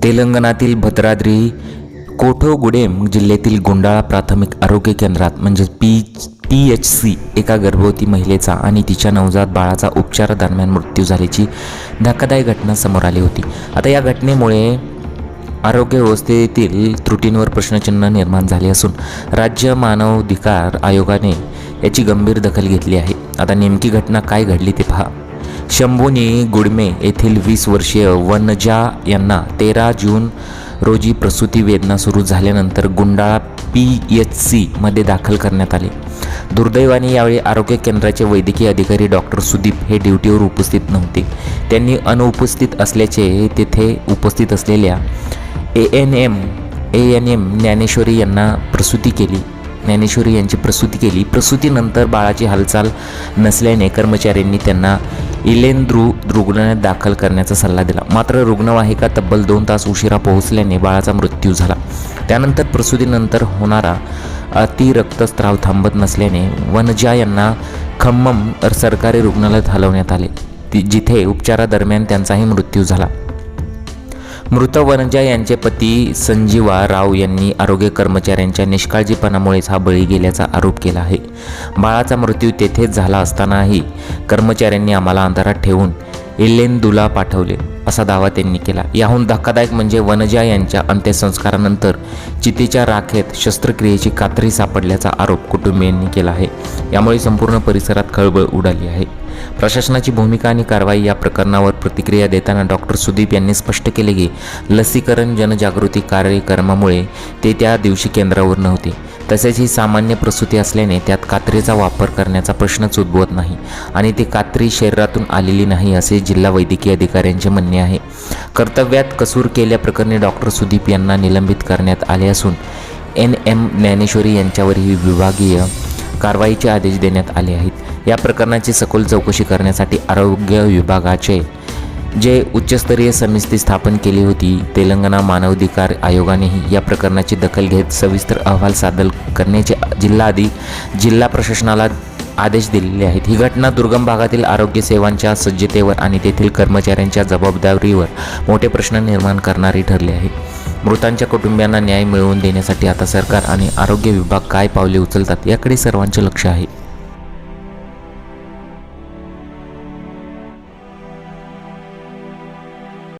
तेलंगणातील भद्राद्री कोठगुडेम जिल्ह्यातील गुंडाळा प्राथमिक आरोग्य केंद्रात म्हणजेच PHC एका गर्भवती महिलेचा आणि तिच्या नवजात बाळाचा उपचारादरम्यान मृत्यू झाल्याची धक्कादायक घटना समोर आली होती. आता या घटनेमुळे आरोग्य व्यवस्थेतील त्रुटींवर प्रश्नचिन्ह निर्माण झाले असून राज्य मानवाधिकार आयोगाने याची गंभीर दखल घेतली आहे. आता नेमकी घटना काय घडली ते पहा. शंभुनी गुडमे येथील 20 वर्षीय वनजा यांना 13 जून रोजी प्रसूती वेदना सुरू झाल्यानंतर गुंडाळा PHC मध्ये दाखल करण्यात आले. दुर्दैवाने यावेळी आरोग्य केंद्राचे वैद्यकीय अधिकारी डॉक्टर सुदीप हे ड्युटीवर उपस्थित नव्हते. त्यांनी अनुपस्थित असल्याचे तेथे उपस्थित असलेल्या ANM ज्ञानेश्वरी यांची प्रसूती केली. प्रसूतीनंतर बाळाची हालचाल नसल्याने कर्मचाऱ्यांनी त्यांना इलेंद्रू रुग्णालयात दाखल करण्याचा सल्ला दिला. मात्र रुग्णवाहिका तब्बल 2 तास उशिरा पोहोचल्याने बाळाचा मृत्यू झाला. त्यानंतर प्रसूतीनंतर होणारा अतिरक्तस्राव थांबत नसल्याने वनजा यांना खम्मम सरकारी रुग्णालयात हलवण्यात आले, जिथे उपचारादरम्यान त्यांचाही मृत्यू झाला. मृत वनजा यांचे पती संजीवा राव यांनी आरोग्य कर्मचाऱ्यांच्या निष्काळजीपणामुळेच हा बळी गेल्याचा आरोप केला आहे. बाळाचा मृत्यू तेथेच झाला असतानाही कर्मचाऱ्यांनी आम्हाला अंधारात ठेवून इलेंदूला पाठवले असा दावा त्यांनी केला. याहून धक्कादायक म्हणजे वनजा यांच्या अंत्यसंस्कारानंतर चितेच्या राखेत शस्त्रक्रियेची कात्री सापडल्याचा आरोप कुटुंबियांनी केला आहे. यामुळे संपूर्ण परिसरात खळबळ उडाली आहे. प्रशासनाची भूमिका आणि कारवाई या प्रकरणावर प्रतिक्रिया देताना डॉक्टर सुदीप यांनी स्पष्ट केले की लसीकरण जनजागृती कार्यक्रमामुळे ते त्या दिवशी केंद्रावर नव्हते. तसेच ही सामान्य प्रसूती असल्याने त्यात कात्रीचा वापर करण्याचा प्रश्नच उद्भवत नाही आणि ती कात्री शरीरातून आलेली नाही असे जिल्हा वैद्यकीय अधिकाऱ्यांचे म्हणणे आहे. कर्तव्यात कसूर केल्याप्रकरणी डॉक्टर सुदीप यांना निलंबित करण्यात आले असून NM ज्ञानेश्वरी यांच्यावरही विभागीय कारवाईचे आदेश देण्यात आले आहेत. या प्रकरणाची सखोल चौकशी करण्यासाठी आरोग्य विभागाचे जे उच्चस्तरीय समिती स्थापन केली होती, तेलंगणा मानवाधिकार आयोगानेही या प्रकरणाची दखल घेत सविस्तर अहवाल सादर करण्याचे जिल्हा प्रशासनाला आदेश दिलेले आहेत. ही घटना दुर्गम भागातील आरोग्य सेवांच्या सज्जतेवर आणि तेथील कर्मचाऱ्यांच्या जबाबदारीवर मोठे प्रश्न निर्माण करणारी ठरली आहे. मृतांच्या कुटुंबियांना न्याय मिळवून देण्यासाठी आता सरकार आणि आरोग्य विभाग काय पावले उचलतात याकडे सर्वांचे लक्ष आहे.